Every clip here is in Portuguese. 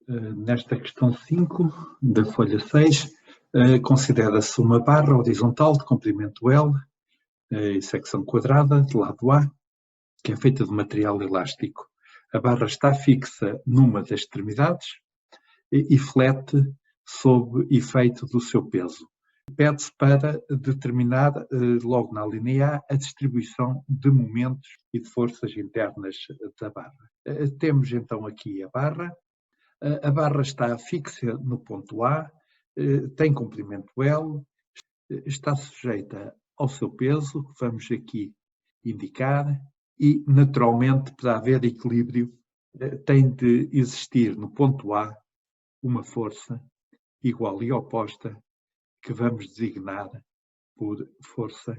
Nesta questão 5 da folha 6, considera-se uma barra horizontal de comprimento L e secção quadrada de lado A, que é feita de material elástico. A barra está fixa numa das extremidades e flete sob efeito do seu peso. Pede-se para determinar, logo na linha A, a distribuição de momentos e de forças internas da barra. Temos então aqui a barra. A barra está fixa no ponto A, tem comprimento L, está sujeita ao seu peso, que vamos aqui indicar, e, naturalmente, para haver equilíbrio, tem de existir no ponto A uma força igual e oposta, que vamos designar por força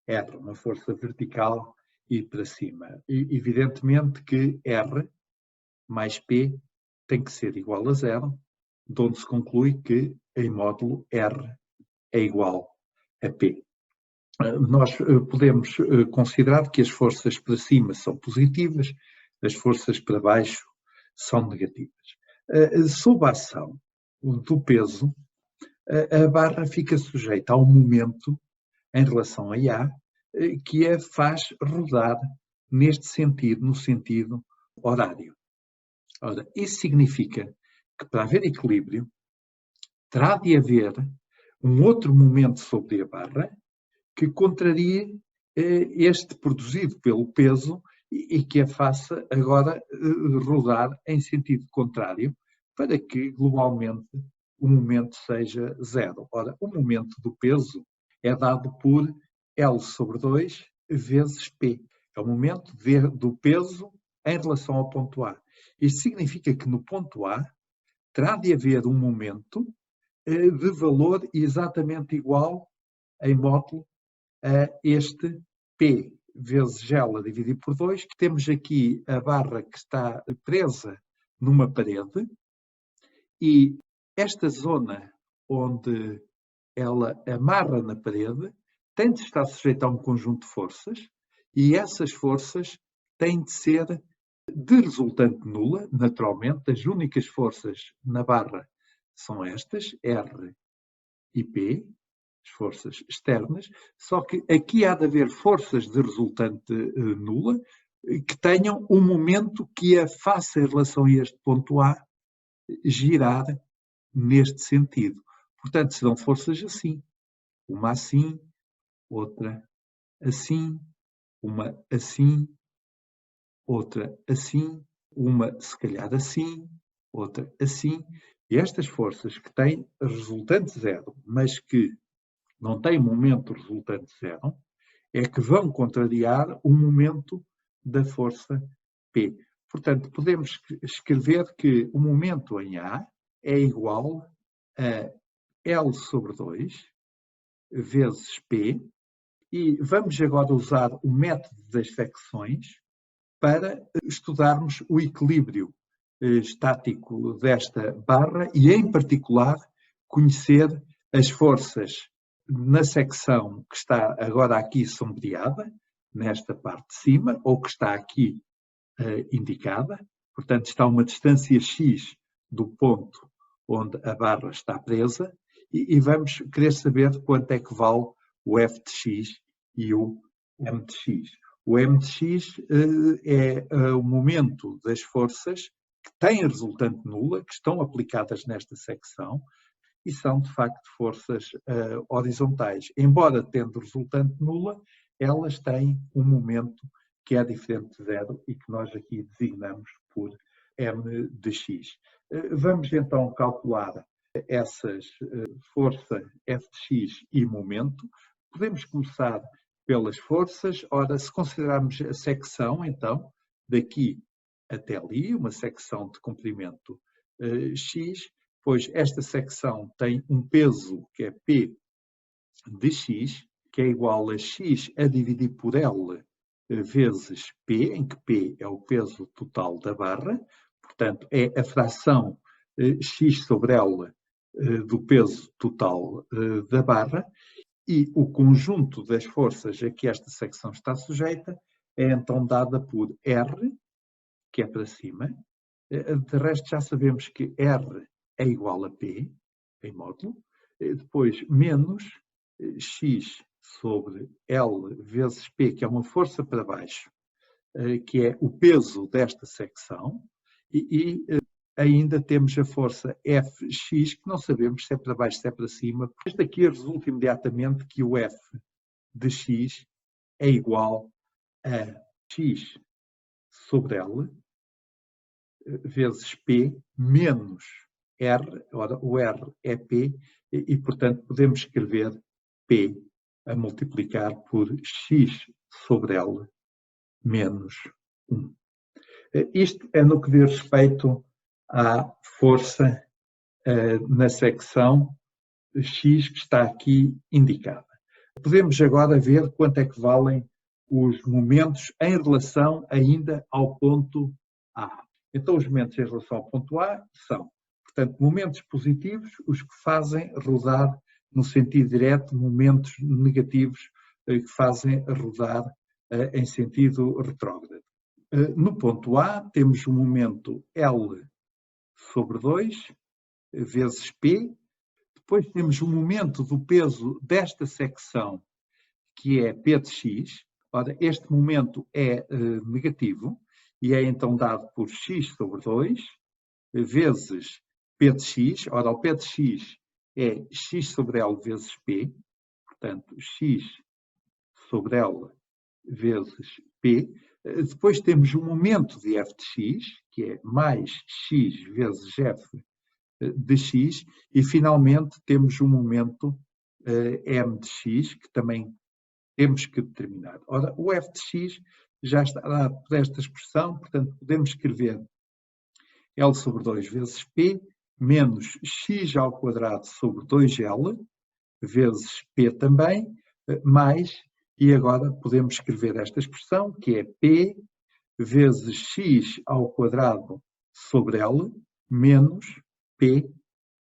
R, uma força vertical e para cima. E, evidentemente que R mais P tem que ser igual a zero, de onde se conclui que, em módulo, R é igual a P. Nós podemos considerar que as forças para cima são positivas, as forças para baixo são negativas. Sob a ação do peso, a barra fica sujeita ao momento em relação a A, que a faz rodar neste sentido, no sentido horário. Ora, isso significa que para haver equilíbrio, terá de haver um outro momento sobre a barra que contrarie este produzido pelo peso e que a faça agora rodar em sentido contrário para que globalmente o momento seja zero. Ora, o momento do peso é dado por L sobre 2 vezes P. É o momento do peso em relação ao ponto A. Isto significa que no ponto A terá de haver um momento de valor exatamente igual em módulo a este P vezes L dividido por 2, que temos aqui a barra que está presa numa parede e esta zona onde ela amarra na parede tem de estar sujeita a um conjunto de forças e essas forças têm de ser de resultante nula, naturalmente. As únicas forças na barra são estas, R e P, as forças externas, só que aqui há de haver forças de resultante nula que tenham um momento que a faça em relação a este ponto A girar neste sentido. Portanto, serão forças assim. Uma assim, outra assim, uma assim, outra assim, uma se calhar assim, outra assim. E estas forças que têm resultante zero, mas que não têm momento resultante zero, é que vão contrariar o momento da força P. Portanto, podemos escrever que o momento em A é igual a L sobre 2 vezes P, e vamos agora usar o método das secções para estudarmos o equilíbrio estático desta barra e, em particular, conhecer as forças na secção que está agora aqui sombreada, nesta parte de cima, ou que está aqui indicada. Portanto, está a uma distância x do ponto onde a barra está presa e vamos querer saber quanto é que vale o f de x e o m de x. O m de x é o momento das forças que têm resultante nula, que estão aplicadas nesta secção, e são, de facto, forças horizontais. Embora tendo resultante nula, elas têm um momento que é diferente de zero e que nós aqui designamos por m de x. Vamos então calcular essas força f de x e momento. Podemos começar pelas forças. Ora, se considerarmos a secção, então, daqui até ali, uma secção de comprimento x, pois esta secção tem um peso que é P de x, que é igual a x a dividir por L vezes P, em que P é o peso total da barra, portanto é a fração x sobre L do peso total da barra, e o conjunto das forças a que esta secção está sujeita é então dada por R, que é para cima, De resto, já sabemos que R é igual a P, em módulo. Depois, menos X sobre L vezes P, que é uma força para baixo, que é o peso desta secção. E ainda temos a força Fx, que não sabemos se é para baixo, se é para cima. Isto aqui resulta imediatamente que o F de X é igual a X sobre L vezes P menos R. Ora, o R é P e, portanto, podemos escrever P a multiplicar por X sobre L menos 1. Isto é no que diz respeito à força na secção X que está aqui indicada. Podemos agora ver quanto é que valem os momentos em relação ainda ao ponto A. Então, os momentos em relação ao ponto A são, portanto, momentos positivos, os que fazem rodar no sentido direto, momentos negativos que fazem rodar em sentido retrógrado. No ponto A, temos o momento L sobre 2 vezes P. Depois temos o momento do peso desta secção, que é P de X. Ora, este momento é negativo e é então dado por X sobre 2 vezes P de X. Ora, o P de X é X sobre L vezes P. Portanto, X sobre L vezes P. Depois temos o momento de F de X, que é mais X vezes F de X, e finalmente temos o momento M de X, que também temos que determinar. Ora, o F de X já está dado por esta expressão, portanto, podemos escrever L sobre 2 vezes P menos X ao quadrado sobre 2L vezes P também, mais, e agora podemos escrever esta expressão, que é P vezes X ao quadrado sobre L menos P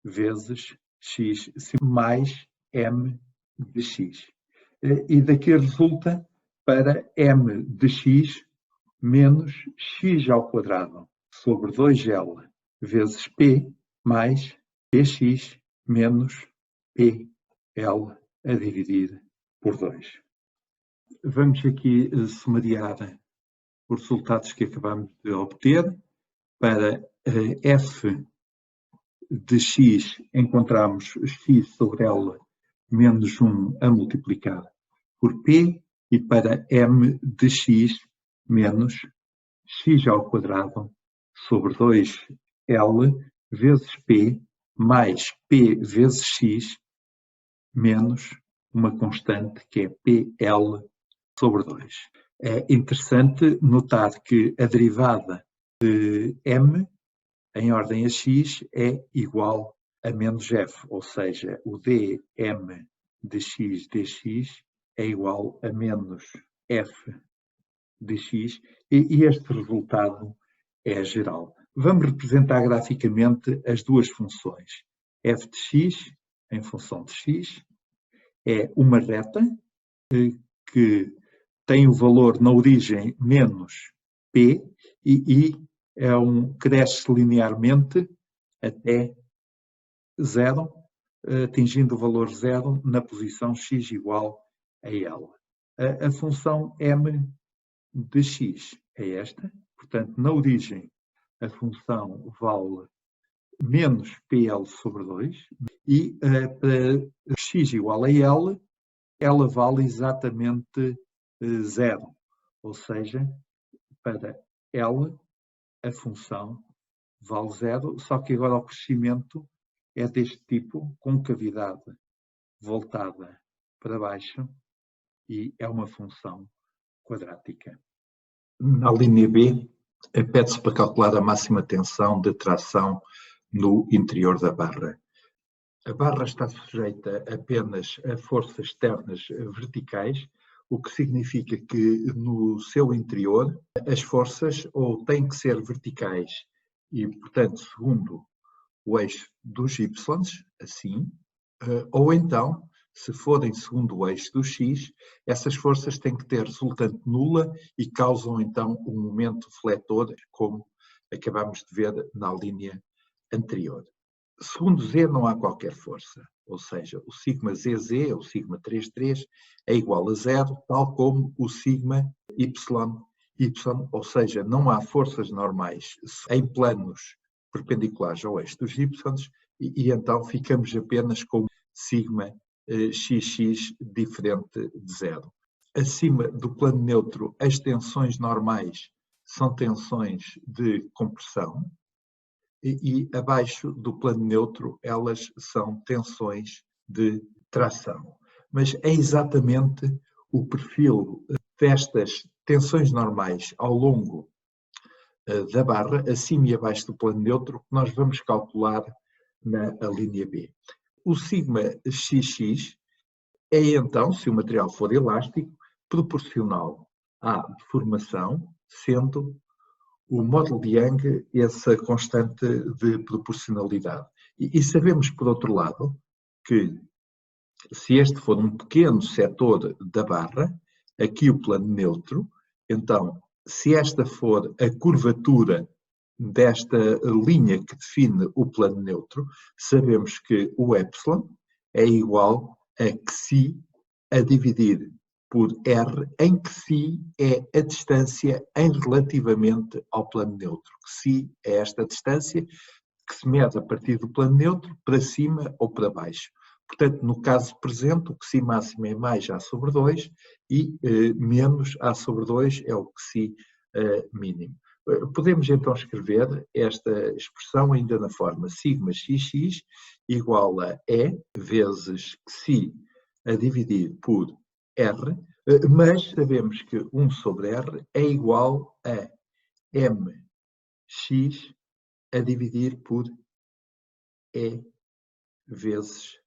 vezes X mais M de X. E daqui resulta para M de X menos X ao quadrado sobre 2L vezes P mais Px menos PL a dividir por 2. Vamos aqui sumariar os resultados que acabamos de obter. Para F de X encontramos X sobre L menos 1 a multiplicar por P, e para M de X menos X ao quadrado sobre 2L vezes P mais P vezes X menos uma constante que é PL sobre 2. É interessante notar que a derivada de M em ordem a x é igual a menos f, ou seja, o dm de x dx é igual a menos f de x, e este resultado é geral. Vamos representar graficamente as duas funções. F de x em função de x é uma reta que tem o valor na origem menos p e cresce linearmente até zero, atingindo o valor zero na posição x igual a L. A função m de x é esta, portanto, na origem a função vale menos PL sobre 2 e para x igual a L, ela vale exatamente zero, ou seja, para L a função vale zero, só que agora o crescimento é deste tipo, com cavidade voltada para baixo, e é uma função quadrática. Na linha B, pede-se para calcular a máxima tensão de tração no interior da barra. A barra está sujeita apenas a forças externas verticais, o que significa que no seu interior as forças ou têm que ser verticais e, portanto, segundo o eixo dos y, assim, ou então, se forem segundo o eixo do x, essas forças têm que ter resultante nula e causam então um momento fletor, como acabámos de ver na linha anterior. Segundo Z não há qualquer força, ou seja, o sigma ZZ, o sigma 33, é igual a zero, tal como o sigma YY, ou seja, não há forças normais em planos perpendiculares ao eixo dos Y, e então ficamos apenas com sigma XX diferente de zero. Acima do plano neutro, as tensões normais são tensões de compressão, e abaixo do plano neutro elas são tensões de tração. Mas é exatamente o perfil destas tensões normais ao longo da barra, acima e abaixo do plano neutro, que nós vamos calcular na linha B. O sigma XX é então, se o material for elástico, proporcional à deformação, sendo o módulo de Young essa constante de proporcionalidade. E sabemos, por outro lado, que se este for um pequeno setor da barra, aqui o plano neutro, então, se esta for a curvatura desta linha que define o plano neutro, sabemos que o epsilon é igual a Xi a dividir por R, em que Xi é a distância em relativamente ao plano neutro. Xi é esta distância que se mede a partir do plano neutro para cima ou para baixo. Portanto, no caso presente, o Xi máximo é mais A sobre 2 e menos A sobre 2 é o Xi mínimo. Podemos então escrever esta expressão ainda na forma sigma xx igual a E vezes Xi a dividir por R, mas sabemos que 1 sobre R é igual a mx a dividir por E vezes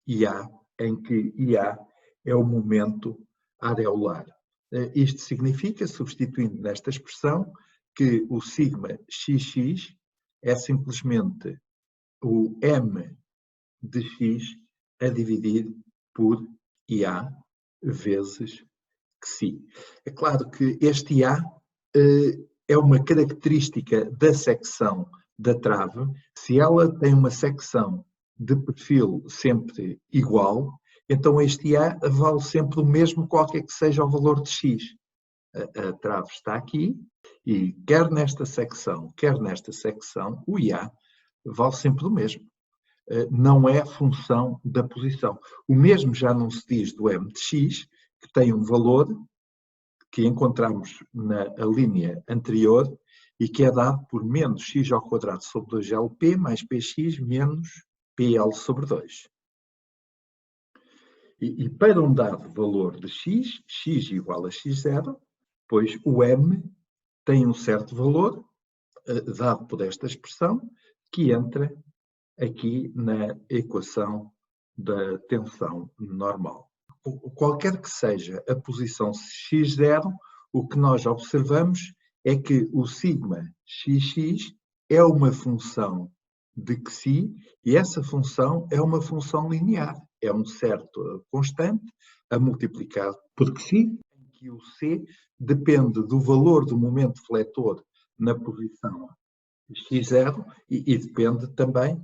IA, em que IA é o momento areolar. Isto significa, substituindo nesta expressão, que o sigma xx é simplesmente o m de x a dividir por IA vezes Xi. É claro que este IA é uma característica da secção da trave. Se ela tem uma secção de perfil sempre igual, então este IA vale sempre o mesmo, qualquer que seja o valor de x. A trave está aqui e quer nesta secção, o IA vale sempre o mesmo. Não é função da posição. O mesmo já não se diz do m de x, que tem um valor que encontramos na linha anterior e que é dado por menos x ao quadrado sobre 2lp mais px menos pl sobre 2. E para um dado valor de x, x igual a x0, pois o m tem um certo valor, dado por esta expressão, que entra aqui na equação da tensão normal. Qualquer que seja a posição x0, o que nós observamos é que o sigma xx é uma função de Xi e essa função é uma função linear. É um certo constante a multiplicar por Xi, em que o C depende do valor do momento fletor na posição x0 e depende também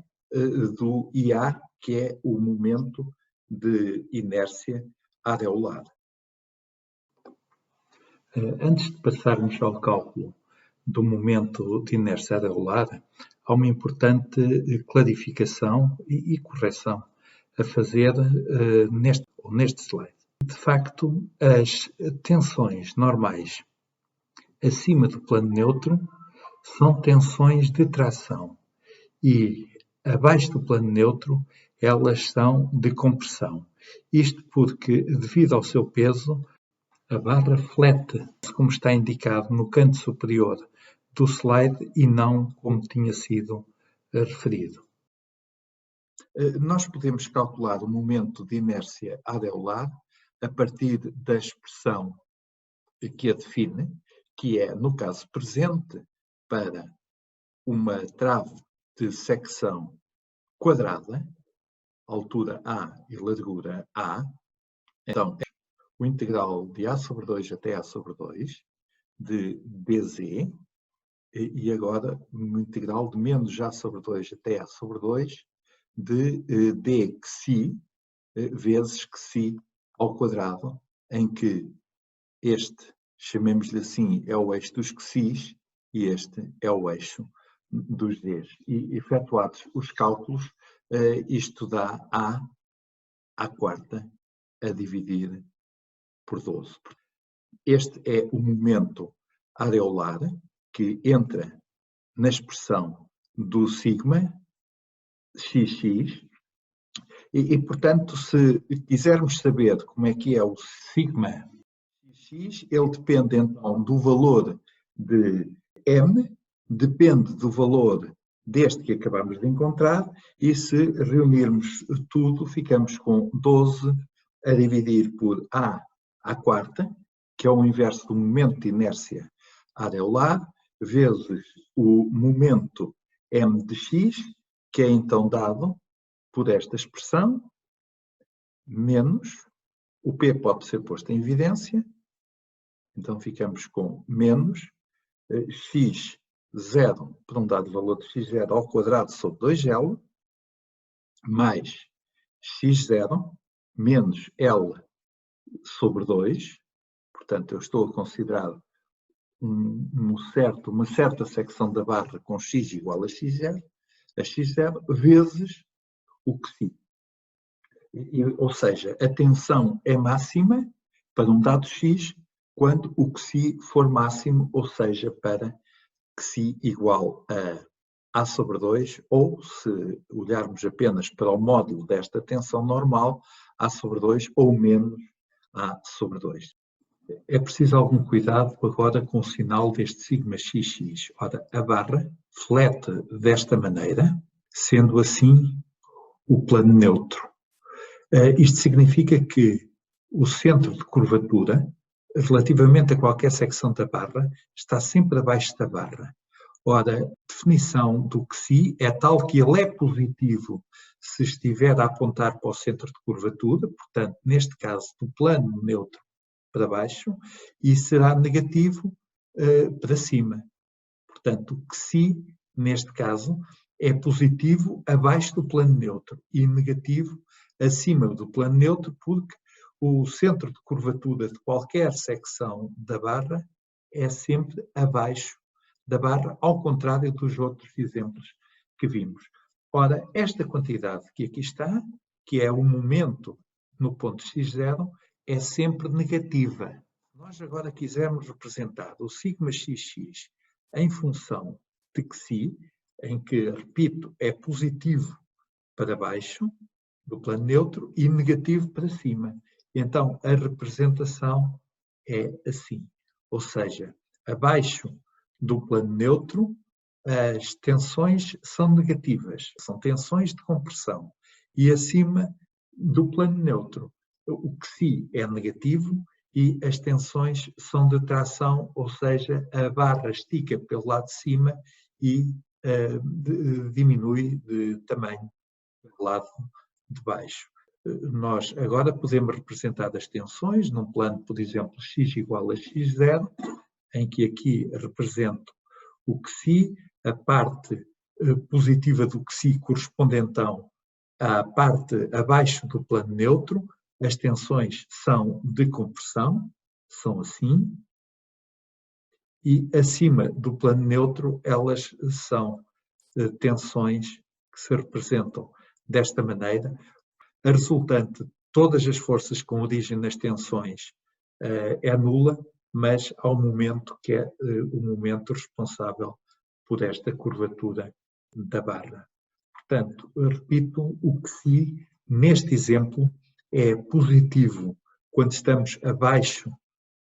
do IA, que é o momento de inércia areolar. Antes de passarmos ao cálculo do momento de inércia areolar, há uma importante clarificação e correção a fazer neste slide. De facto, as tensões normais acima do plano neutro são tensões de tração e abaixo do plano neutro elas são de compressão. Isto porque, devido ao seu peso, a barra flete, como está indicado no canto superior do slide e não como tinha sido referido. Nós podemos calcular o momento de inércia areolar a partir da expressão que a define, que é, no caso presente, para uma trave de secção quadrada, altura A e largura A, então o integral de A sobre 2 até A sobre 2 de dz e agora uma integral de menos a sobre 2 até a sobre 2 de d que si vezes que si ao quadrado, em que este, chamemos-lhe assim, é o eixo dos que sis e este é o eixo dos d's. E efetuados os cálculos, isto dá a à quarta a dividir por 12. Este é o momento areolar que entra na expressão do sigma xx e, portanto, se quisermos saber como é que é o sigma x, ele depende então do valor de m, depende do valor deste que acabamos de encontrar, e se reunirmos tudo, ficamos com 12 a dividir por a à quarta, que é o inverso do momento de inércia areolar, vezes o momento m de x, que é então dado por esta expressão, menos, o p pode ser posto em evidência, então ficamos com menos x0 por um dado valor de x0 ao quadrado sobre 2L, mais x0 menos L sobre 2, portanto eu estou a considerar uma certa secção da barra com x igual a x0 vezes o que si. Ou seja, a tensão é máxima para um dado x quando o que si for máximo, ou seja, para que si igual a sobre 2, ou se olharmos apenas para o módulo desta tensão normal, a sobre 2 ou menos a sobre 2. É preciso algum cuidado agora com o sinal deste sigma xx. Ora, a barra flete desta maneira, sendo assim o plano neutro. Isto significa que o centro de curvatura, relativamente a qualquer secção da barra, está sempre abaixo da barra. Ora, a definição do que si é tal que ele é positivo se estiver a apontar para o centro de curvatura, portanto, neste caso, do plano neutro para baixo, e será negativo para cima. Portanto, o que si, neste caso, é positivo abaixo do plano neutro e negativo acima do plano neutro, porque o centro de curvatura de qualquer secção da barra é sempre abaixo da barra, ao contrário dos outros exemplos que vimos. Ora, esta quantidade que aqui está, que é o momento no ponto x0, é sempre negativa. Se nós agora quisermos representar o sigma xx em função de que si, em que, repito, é positivo para baixo do plano neutro e negativo para cima. Então, a representação é assim. Ou seja, abaixo do plano neutro, as tensões são negativas, são tensões de compressão. E acima do plano neutro, o que si é negativo e as tensões são de tração, ou seja, a barra estica pelo lado de cima e diminui de tamanho pelo lado de baixo. Nós agora podemos representar as tensões num plano, por exemplo, x igual a x0, em que aqui represento o que si, a parte positiva do que si corresponde então à parte abaixo do plano neutro. As tensões são de compressão, são assim, e acima do plano neutro elas são tensões que se representam desta maneira. A resultante de todas as forças com origem nas tensões é nula, mas há um momento que é o momento responsável por esta curvatura da barra. Portanto, repito, o que si, neste exemplo, é positivo quando estamos abaixo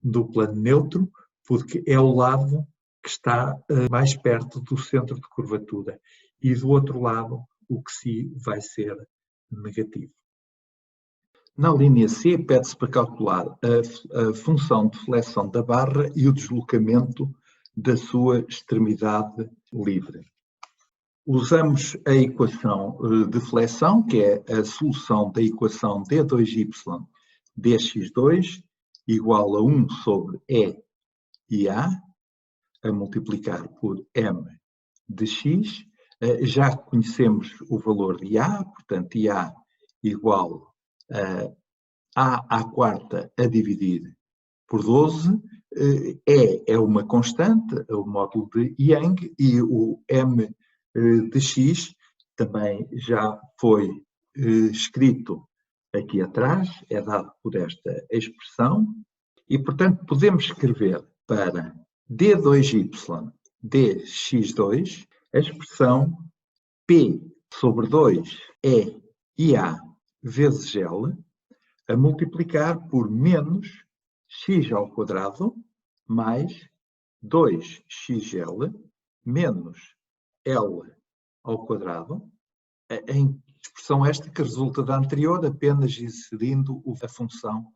do plano neutro, porque é o lado que está mais perto do centro de curvatura. E do outro lado, o que si vai ser negativo. Na linha C, pede-se para calcular a função de flexão da barra e o deslocamento da sua extremidade livre. Usamos a equação de flexão, que é a solução da equação d2y dx2 igual a 1 sobre E e A. a multiplicar por m de x. Já conhecemos o valor de A, portanto, IA igual a à quarta a dividir por 12. É uma constante, é o módulo de Young, e o m de x também já foi escrito aqui atrás, é dado por esta expressão, e, portanto, podemos escrever para d2y dx2 a expressão p sobre 2 é IA vezes L, a multiplicar por menos x ao quadrado mais 2xl menos L ao quadrado, em expressão esta que resulta da anterior, apenas inserindo a função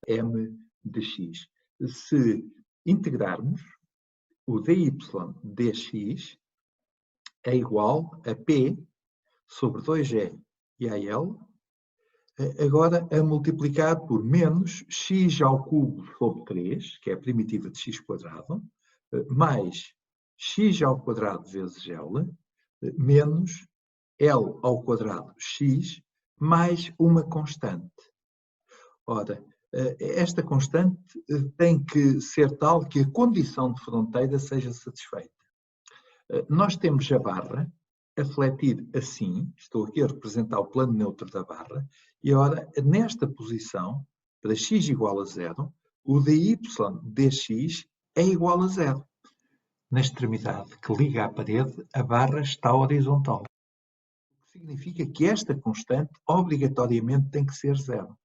m de x. Se integrarmos, o dy dx é igual a p sobre 2e e a L, agora a multiplicar por menos x ao cubo sobre 3, que é a primitiva de x quadrado, mais x ao quadrado vezes L, menos L ao quadrado x, mais uma constante. Ora, esta constante tem que ser tal que a condição de fronteira seja satisfeita. Nós temos a barra a fletir assim, estou aqui a representar o plano neutro da barra, e ora, nesta posição, para x igual a 0, o dy dx é igual a 0. Na extremidade que liga à parede, a barra está horizontal. O que significa que esta constante obrigatoriamente tem que ser 0.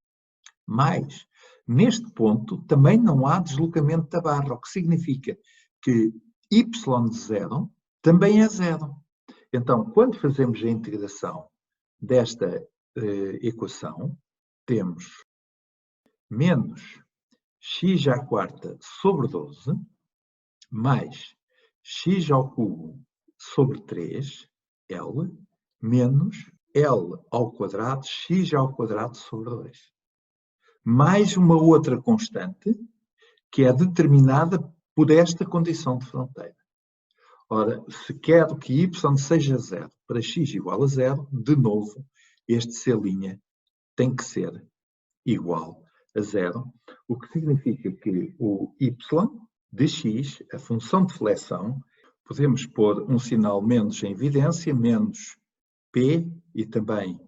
Mas, neste ponto, também não há deslocamento da barra, o que significa que y de 0 também é 0. Então, quando fazemos a integração desta equação, temos menos x à quarta sobre 12, mais x ao cubo sobre 3, L, menos L ao quadrado, x ao quadrado sobre 2. Mais uma outra constante, que é determinada por esta condição de fronteira. Ora, se quero que y seja 0 para x igual a 0, de novo, este C' tem que ser igual a 0, o que significa que o y de x, a função de flexão, podemos pôr um sinal menos em evidência, menos p, e também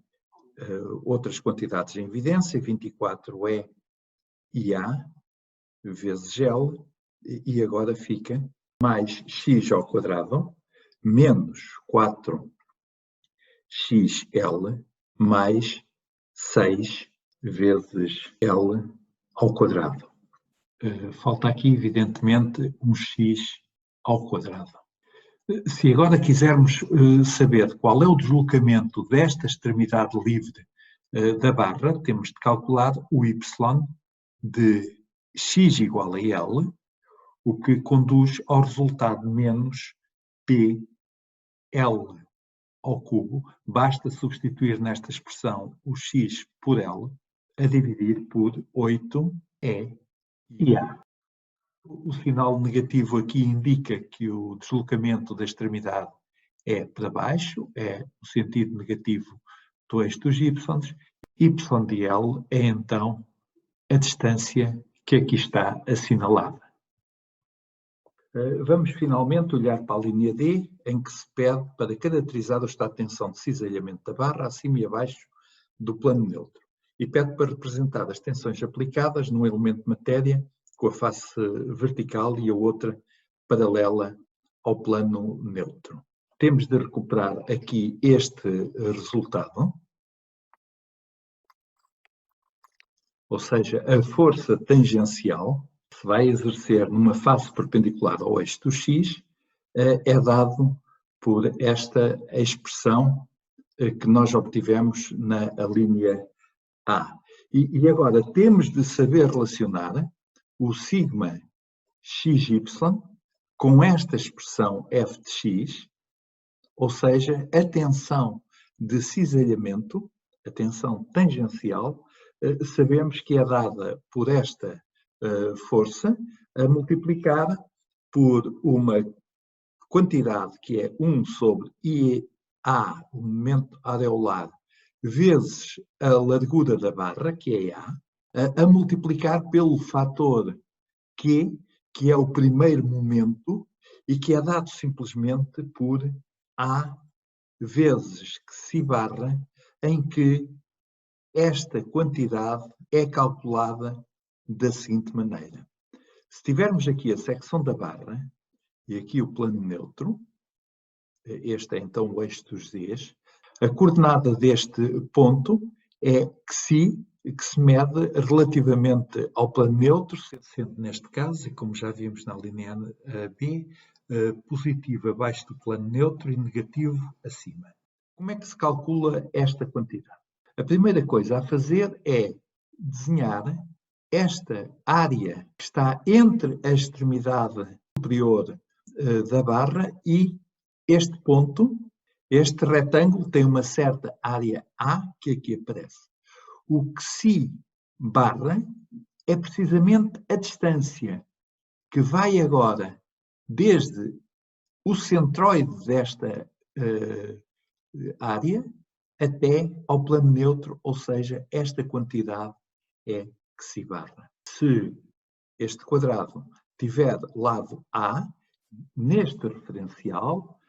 outras quantidades em evidência, 24e e a vezes L, e agora fica mais x ao quadrado, menos 4xl, mais 6 vezes L ao quadrado. Falta aqui, evidentemente, um x ao quadrado. Se agora quisermos saber qual é o deslocamento desta extremidade livre da barra, temos de calcular o y de x igual a L, o que conduz ao resultado menos p L ao cubo. Basta substituir nesta expressão o x por L, a dividir por 8e e a. O sinal negativo aqui indica que o deslocamento da extremidade é para baixo, é o sentido negativo do eixo dos y. Y de L é então a distância que aqui está assinalada. Vamos finalmente olhar para a linha D, em que se pede para caracterizar o estado de tensão de cisalhamento da barra acima e abaixo do plano neutro, e pede para representar as tensões aplicadas num elemento de matéria com a face vertical e a outra paralela ao plano neutro. Temos de recuperar aqui este resultado, ou seja, a força tangencial que se vai exercer numa face perpendicular ao eixo do x é dado por esta expressão que nós obtivemos na linha A. E agora temos de saber relacionar o sigma xy com esta expressão f de x, ou seja, a tensão de cisalhamento, a tensão tangencial, sabemos que é dada por esta força a multiplicar por uma quantidade que é 1 sobre IA, o momento areolar, vezes a largura da barra, que é a multiplicar pelo fator Q, que é o primeiro momento, e que é dado simplesmente por A vezes Xi barra, em que esta quantidade é calculada da seguinte maneira. Se tivermos aqui a secção da barra, e aqui o plano neutro, este é então o eixo dos Zs, a coordenada deste ponto é Xi, que se mede relativamente ao plano neutro, sendo neste caso, e como já vimos na linha B, positivo abaixo do plano neutro e negativo acima. Como é que se calcula esta quantidade? A primeira coisa a fazer é desenhar esta área que está entre a extremidade superior da barra e este ponto. Este retângulo tem uma certa área A que aqui aparece. O Xi barra é precisamente a distância que vai agora desde o centroide desta área até ao plano neutro, ou seja, esta quantidade é Xi barra. Se este quadrado tiver lado A, neste referencial,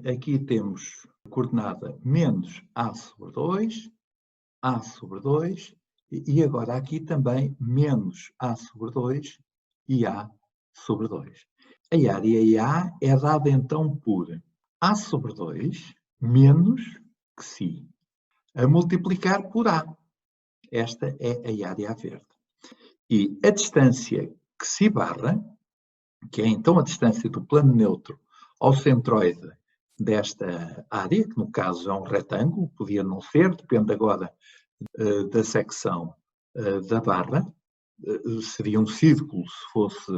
aqui temos a coordenada menos A sobre 2, e agora aqui também menos A sobre 2 e A sobre 2. A área IA é dada então por A sobre 2 menos Xi, a multiplicar por A. Esta é a área verde. E a distância Xi barra, que é então a distância do plano neutro ao centroide desta área, que no caso é um retângulo, podia não ser, depende agora da secção da barra, seria um círculo se fosse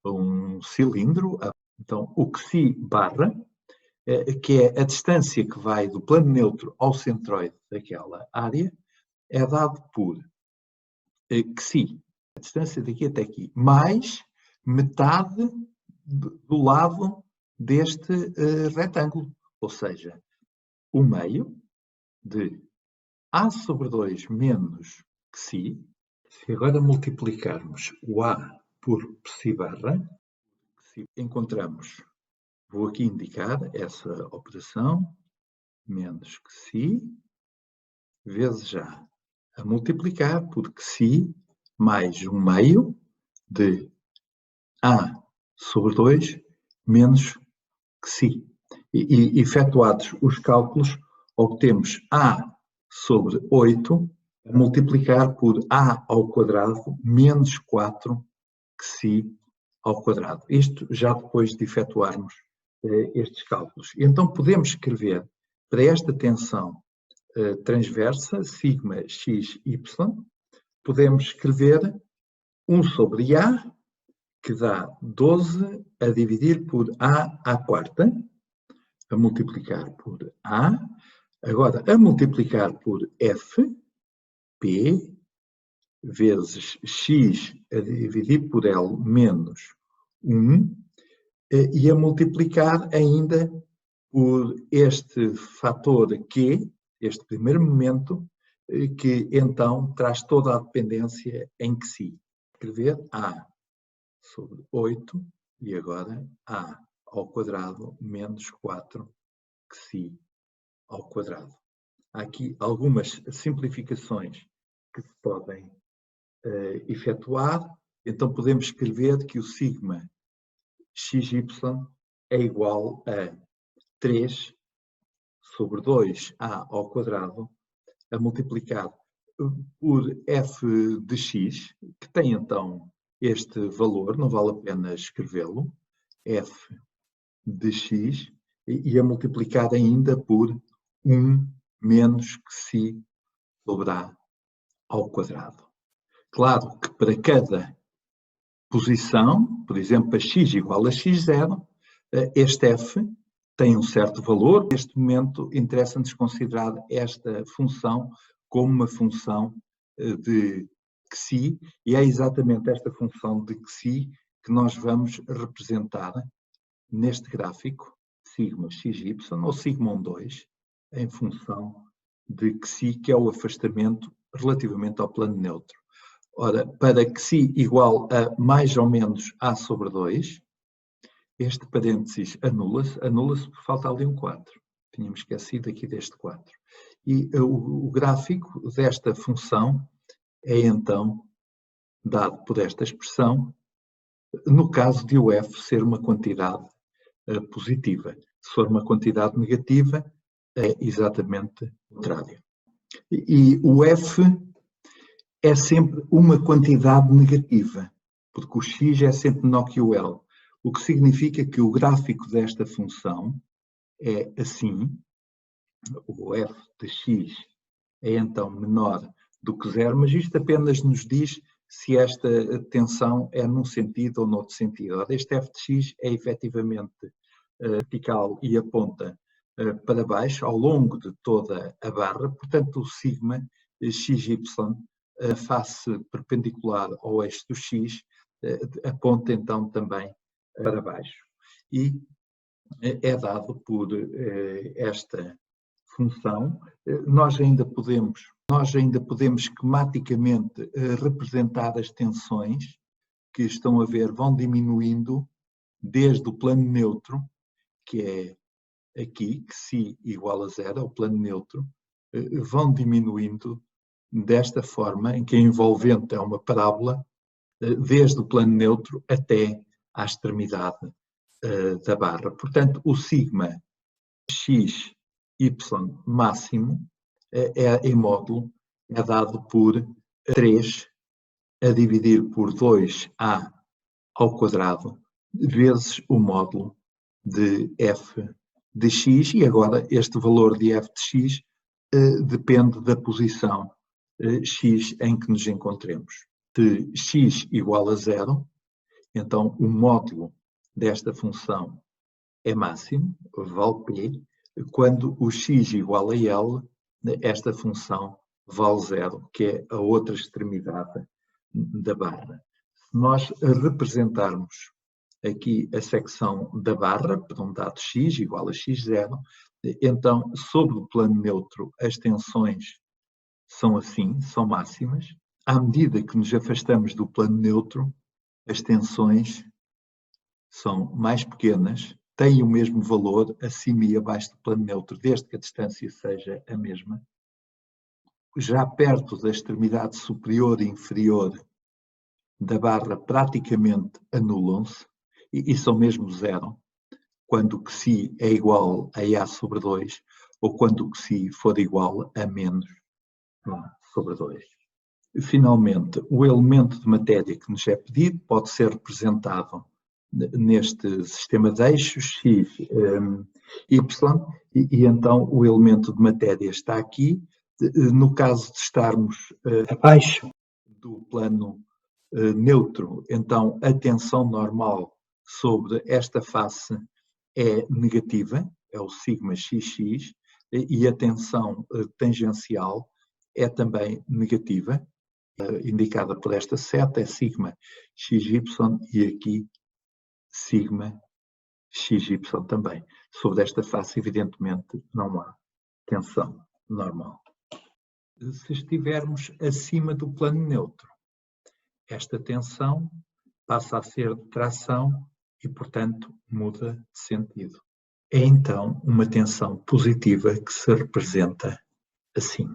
um cilindro. Então, o Xi barra, que é a distância que vai do plano neutro ao centroide daquela área, é dado por Xi, a distância daqui até aqui, mais metade do lado deste retângulo, ou seja, o meio de A sobre 2 menos Xi. Se agora multiplicarmos o A por Xi barra, encontramos, vou aqui indicar essa operação, menos Xi, vezes A, a multiplicar por Xi mais 1 meio de A sobre 2 menos Xi. E efetuados os cálculos, obtemos A sobre 8 a multiplicar por A ao quadrado menos 4 Xi ao quadrado. Isto já depois de efetuarmos estes cálculos. Então podemos escrever para esta tensão transversa, sigma xy, podemos escrever 1 sobre A, que dá 12 a dividir por A à quarta, a multiplicar por A, agora a multiplicar por F, P, vezes X a dividir por L menos 1, e a multiplicar ainda por este fator Q, este primeiro momento, que então traz toda a dependência em Xi. Escrever A sobre 8 e agora A ao quadrado menos 4 Xi ao quadrado. Há aqui algumas simplificações que se podem efetuar. Então podemos escrever que o sigma xy é igual a 3 sobre 2a ao quadrado a multiplicar por f de x, que tem então este valor, não vale a pena escrevê-lo, f de x, e a multiplicar ainda por 1 menos Xi sobre A ao quadrado. Claro que para cada posição, por exemplo, para x igual a x0, este f tem um certo valor. Neste momento, interessa-nos considerar esta função como uma função de Xi, e é exatamente esta função de Xi que nós vamos representar neste gráfico, sigma xy ou sigma2, em função de xi, que é o afastamento relativamente ao plano neutro. Ora, para xi igual a mais ou menos a sobre 2, este parênteses anula-se por falta ali um 4. Tínhamos esquecido aqui deste 4. E o gráfico desta função é então dado por esta expressão, no caso de o f ser uma quantidade positiva. Se for uma quantidade negativa, é exatamente o contrário. E o f é sempre uma quantidade negativa, porque o x é sempre menor que o L, o que significa que o gráfico desta função é assim, o f de x é então menor do que 0, mas isto apenas nos diz se esta tensão é num sentido ou noutro sentido. Ora, este f de x é efetivamente vertical e aponta para baixo ao longo de toda a barra, portanto o sigma xy, a face perpendicular ao eixo do x, aponta então também para baixo. E é dado por esta função. Nós ainda podemos esquematicamente representar as tensões que estão a ver, vão diminuindo desde o plano neutro, que é aqui, que si igual a 0, é o plano neutro, vão diminuindo desta forma, em que a envolvente é uma parábola, desde o plano neutro até à extremidade da barra. Portanto, o sigma x, y máximo em módulo é dado por 3 a dividir por 2a ao quadrado vezes o módulo de f de x, e agora este valor de f de x depende da posição x em que nos encontremos. Se x igual a 0, então o módulo desta função é máximo, vale p. Quando o x igual a L, esta função vale 0, que é a outra extremidade da barra. Se nós representarmos aqui a secção da barra, para um dado x igual a x0, então, sobre o plano neutro, as tensões são assim, são máximas. À medida que nos afastamos do plano neutro, as tensões são mais pequenas, têm o mesmo valor acima e abaixo do plano neutro, desde que a distância seja a mesma. Já perto da extremidade superior e inferior da barra, praticamente anulam-se e são mesmo 0, quando o xi é igual a A sobre 2, ou quando o xi for igual a menos A sobre 2. Finalmente, o elemento de matéria que nos é pedido pode ser representado neste sistema de eixos x, y, e então o elemento de matéria está aqui. No caso de estarmos abaixo do plano neutro, então a tensão normal sobre esta face é negativa, é o sigma xx, e a tensão tangencial é também negativa, indicada por esta seta, é sigma xy, e aqui sigma xy também. Sobre esta face, evidentemente, não há tensão normal. Se estivermos acima do plano neutro, esta tensão passa a ser de tração e, portanto, muda de sentido. É então uma tensão positiva que se representa assim.